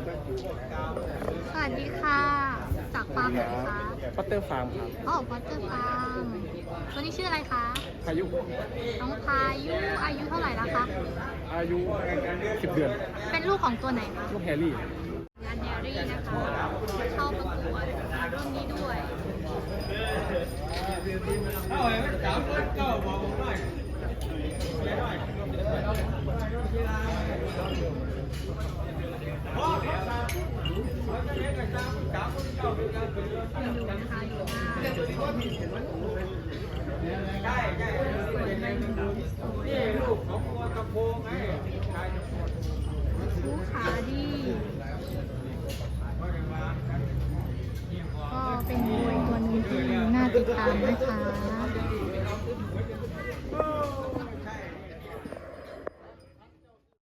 สวัสดีค่ะ จากฟาร์มไหนคะ ปัตเตอร์ฟาร์มครับ อ๋อพัตเตอร์ฟาร์มตัวนี้ชื่ออะไรคะ พายุ น้องพายุอายุเท่าไหร่แล้วคะ อายุ10 เดือน เป็นลูกของตัวไหนคะ ลูกแฮร์รี่ งานแดรี่นะคะ เข้าประกวดรุ่นนี้ด้วย ดูนะคะอยู่หน้าผู้ขาดีก็เป็นมวยตัวหนึงที่น่าติดตามนะคะ